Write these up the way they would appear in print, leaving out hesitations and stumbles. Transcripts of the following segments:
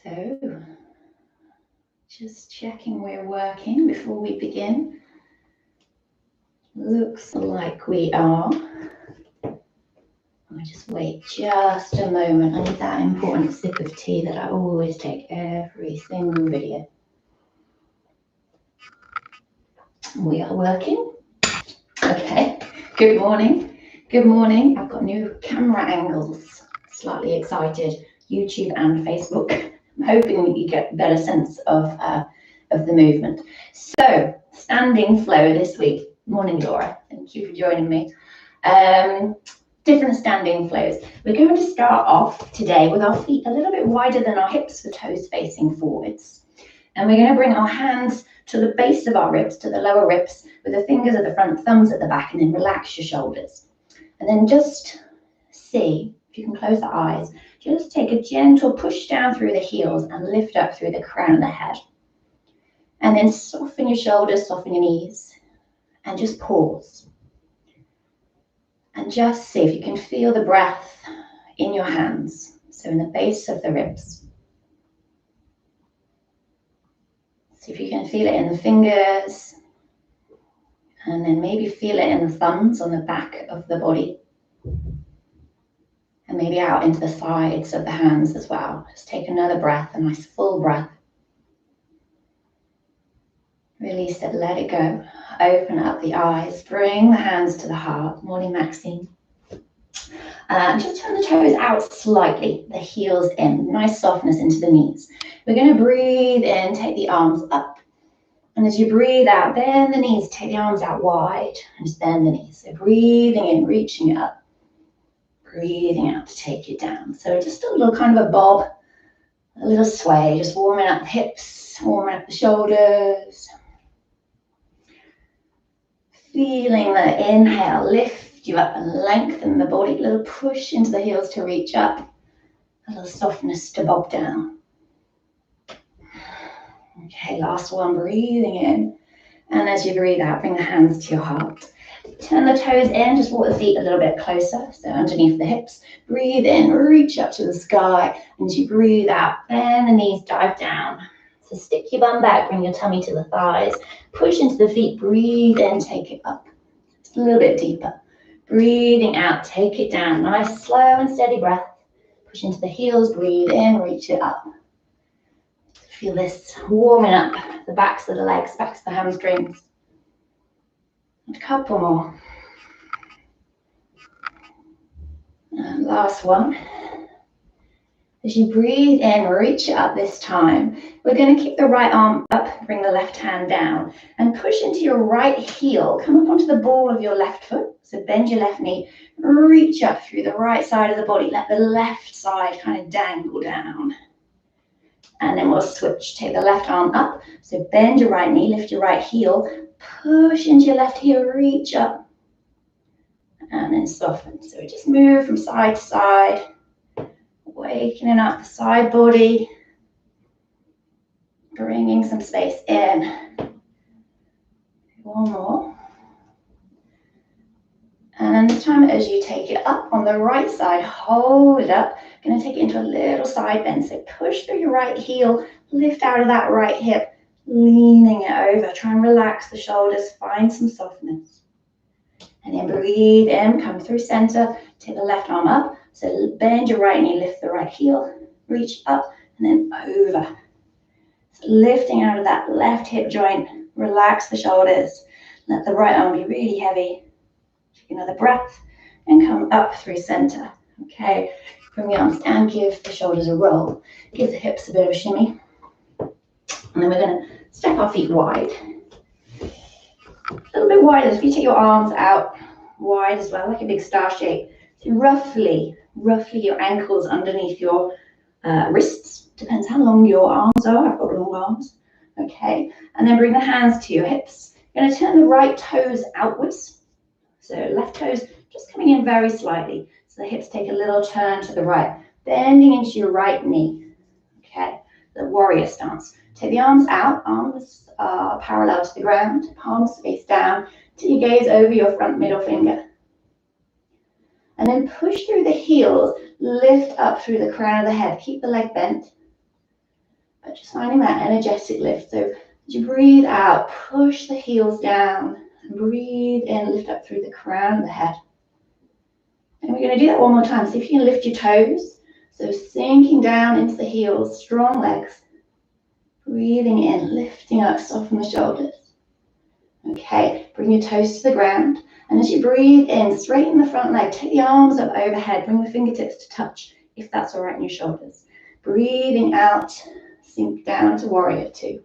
So, just checking we're working before we begin. Looks like we are. I'll just wait just a moment. I need that important sip of tea that I always take every single video. We are working. Okay, good morning. Good morning. I've got new camera angles. Slightly excited. YouTube and Facebook. I'm hoping you get a better sense of the movement. So, standing flow this week. Morning, Laura. Thank you for joining me. Different standing flows. We're going to start off today with our feet a little bit wider than our hips, the toes facing forwards. And we're going to bring our hands to the base of our ribs, to the lower ribs, with the fingers at the front, thumbs at the back, and then relax your shoulders. And then just see, if you can close the eyes, just take a gentle push down through the heels and lift up through the crown of the head. And then soften your shoulders, soften your knees, and just pause. And just see if you can feel the breath in your hands, so in the base of the ribs. See if you can feel it in the fingers, and then maybe feel it in the thumbs on the back of the body, and maybe out into the sides of the hands as well. Just take another breath, a nice full breath. Release it, let it go. Open up the eyes, bring the hands to the heart. Morning, Maxine. Just turn the toes out slightly, the heels in, nice softness into the knees. We're going to breathe in, take the arms up. And as you breathe out, bend the knees, take the arms out wide, and just bend the knees. So breathing in, reaching it up. Breathing out to take it down. So just a little kind of a bob, a little sway, just warming up the hips, warming up the shoulders. Feeling the inhale lift you up and lengthen the body. A little push into the heels to reach up. A little softness to bob down. Okay, last one, breathing in. And as you breathe out, bring the hands to your heart. Turn the toes in, just walk the feet a little bit closer, so underneath the hips. Breathe in, reach up to the sky. And as you breathe out, bend the knees, dive down. So stick your bum back, bring your tummy to the thighs. Push into the feet, breathe in, take it up. Just a little bit deeper. Breathing out, take it down. Nice, slow and steady breath. Push into the heels, breathe in, reach it up. Feel this warming up the backs of the legs, backs of the hamstrings. And a couple more. And last one. As you breathe in, reach it up this time. We're going to keep the right arm up, bring the left hand down, and push into your right heel. Come up onto the ball of your left foot. So bend your left knee, reach up through the right side of the body. Let the left side kind of dangle down. And then we'll switch. Take the left arm up. So bend your right knee, lift your right heel, push into your left heel, reach up, and then soften. So just move from side to side. Wakening up the side body, bringing some space in. One more. And then this time as you take it up on the right side, hold it up. Going to take it into a little side bend. So push through your right heel, lift out of that right hip, leaning it over. Try and relax the shoulders, find some softness. And then breathe in, come through center, take the left arm up. So bend your right knee, lift the right heel, reach up, and then over. So lifting out of that left hip joint, relax the shoulders. Let the right arm be really heavy. Take another breath and come up through center. Okay, bring the arms down, give the shoulders a roll. Give the hips a bit of a shimmy. And then we're going to step our feet wide. A little bit wider. If you take your arms out wide as well, like a big star shape. So roughly your ankles underneath your wrists. Depends how long your arms are. I've got long arms. Okay, and then bring the hands to your hips. You're going to turn the right toes outwards. So left toes just coming in very slightly. So the hips take a little turn to the right, bending into your right knee. Okay, the warrior stance. Take the arms out. Arms are parallel to the ground. Palms face down till you gaze over your front middle finger. And then push through the heels, lift up through the crown of the head. Keep the leg bent. but just finding that energetic lift. So as you breathe out, push the heels down, and breathe in, lift up through the crown of the head. And we're going to do that one more time. See if you can lift your toes. So sinking down into the heels, strong legs. Breathing in, lifting up, soften the shoulders. Okay, bring your toes to the ground. And as you breathe in, straighten the front leg. Take the arms up overhead. Bring the fingertips to touch, if that's all right in your shoulders. Breathing out, sink down to warrior two.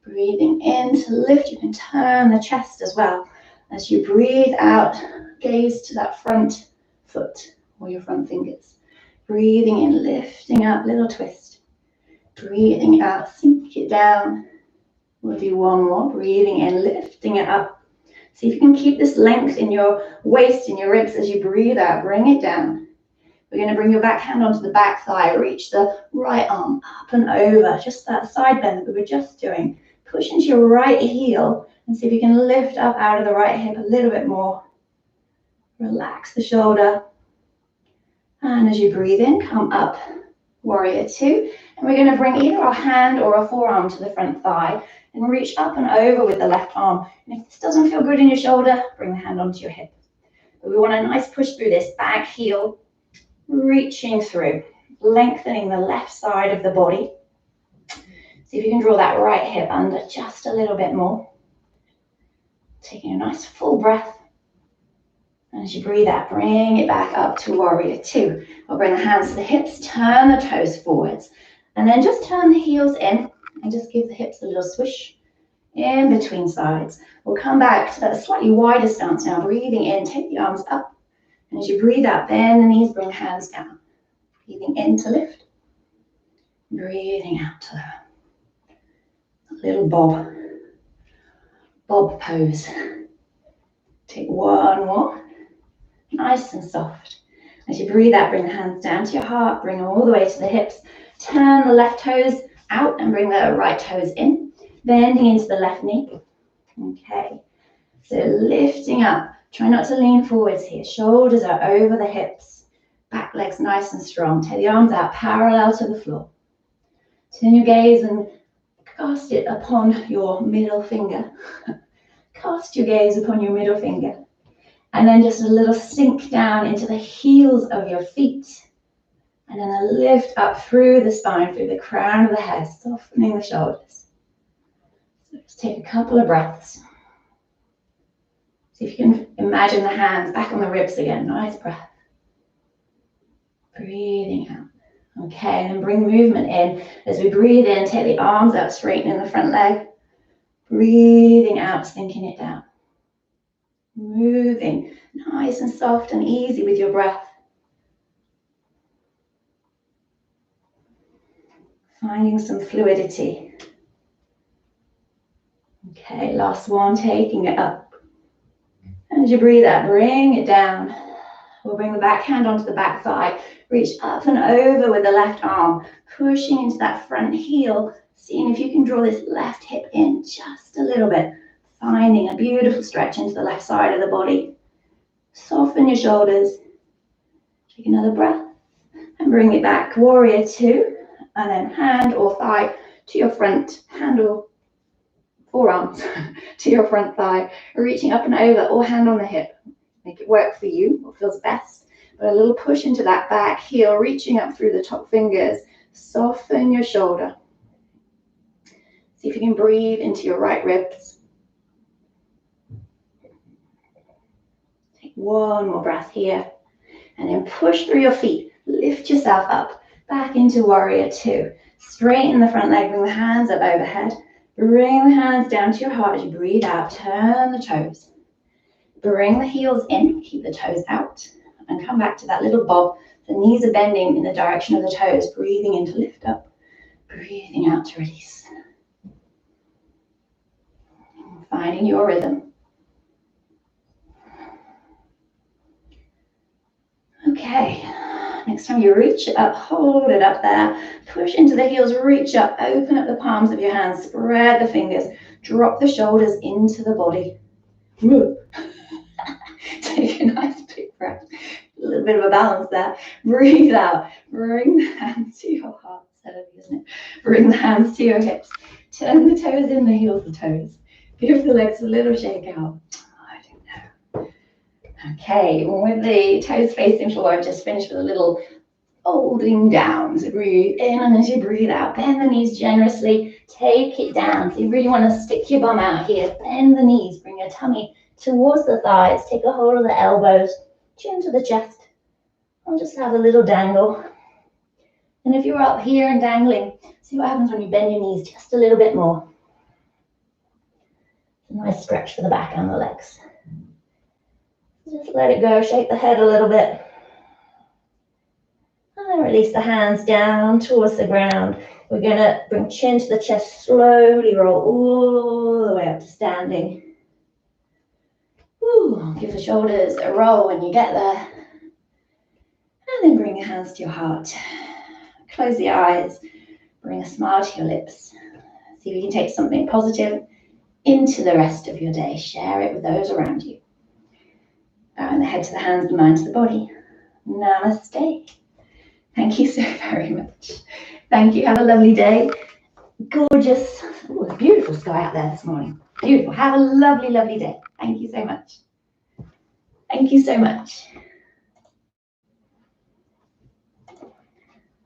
Breathing in to lift. You can turn the chest as well. As you breathe out, gaze to that front foot or your front fingers. Breathing in, lifting up, little twist. Breathing out, sink it down. We'll do one more. Breathing in, lifting it up. See if you can keep this length in your waist, in your ribs as you breathe out. Bring it down. We're going to bring your back hand onto the back thigh. Reach the right arm up and over. Just that side bend that we were just doing. Push into your right heel and see if you can lift up out of the right hip a little bit more. Relax the shoulder. And as you breathe in, come up. Warrior two. And we're going to bring either a hand or a forearm to the front thigh and reach up and over with the left arm. And if this doesn't feel good in your shoulder, bring the hand onto your hip. But we want a nice push through this back heel, reaching through, lengthening the left side of the body. See if you can draw that right hip under just a little bit more. Taking a nice full breath. And as you breathe out, bring it back up to warrior two. We'll bring the hands to the hips, turn the toes forwards, and then just turn the heels in and just give the hips a little swish in between sides. We'll come back to that slightly wider stance now. Breathing in, take the arms up. And as you breathe out, bend the knees, bring the hands down. Breathing in to lift. Breathing out to lower. A little bob. Bob pose. Take one more. Nice and soft. As you breathe out, bring the hands down to your heart, bring them all the way to the hips. Turn the left toes out and bring the right toes in, bending into the left knee. Okay, so lifting up. Try not to lean forwards here. Shoulders are over the hips. Back legs nice and strong. Take the arms out parallel to the floor. Turn your gaze and cast it upon your middle finger. Cast your gaze upon your middle finger. And then just a little sink down into the heels of your feet. And then a lift up through the spine, through the crown of the head, softening the shoulders. So just take a couple of breaths. See if you can imagine the hands back on the ribs again. Nice breath. Breathing out. Okay, and then bring movement in. As we breathe in, take the arms out, straightening the front leg. Breathing out, sinking it down. Moving nice and soft and easy with your breath. Finding some fluidity. Okay, last one, taking it up. And as you breathe out, bring it down. We'll bring the back hand onto the back thigh. Reach up and over with the left arm, pushing into that front heel, seeing if you can draw this left hip in just a little bit. Finding a beautiful stretch into the left side of the body. Soften your shoulders. Take another breath and bring it back. Warrior two. And then hand or thigh to your front. Hand or forearms to your front thigh. Reaching up and over or hand on the hip. Make it work for you, what feels best. But a little push into that back heel. Reaching up through the top fingers. Soften your shoulder. See if you can breathe into your right ribs. One more breath here. And then push through your feet. Lift yourself up. Back into warrior two. Straighten the front leg. Bring the hands up overhead. Bring the hands down to your heart as you breathe out. Turn the toes. Bring the heels in. Keep the toes out. And come back to that little bob. The knees are bending in the direction of the toes. Breathing in to lift up. Breathing out to release. Finding your rhythm. Okay, next time you reach it up, hold it up there, push into the heels, reach up, open up the palms of your hands, spread the fingers, drop the shoulders into the body. Take a nice big breath, a little bit of a balance there. Breathe out, bring the hands to your heart lovely, isn't it? Bring the hands to your hips. Turn the toes in, the heels the toes. Give the legs a little shake out. I don't know. Okay, with the toes facing forward, I've just finished with a little folding down. So breathe in, and as you breathe out, bend the knees generously. Take it down. So you really want to stick your bum out here. Bend the knees. Bring your tummy towards the thighs. Take a hold of the elbows. Chin to the chest. And just have a little dangle. And if you're up here and dangling, see what happens when you bend your knees just a little bit more. A nice stretch for the back and the legs. Just let it go. Shake the head a little bit. And release the hands down towards the ground. We're going to bring chin to the chest, slowly roll all the way up to standing. Ooh, give the shoulders a roll when you get there. And then bring your hands to your heart. Close the eyes. Bring a smile to your lips. See if you can take something positive into the rest of your day. Share it with those around you. Bowing the head to the hands, the mind to the body. Namaste. Thank you so very much. Thank you. Have a lovely day. Gorgeous. Ooh, a beautiful sky out there this morning. Beautiful. Have a lovely, lovely day. Thank you so much. Thank you so much.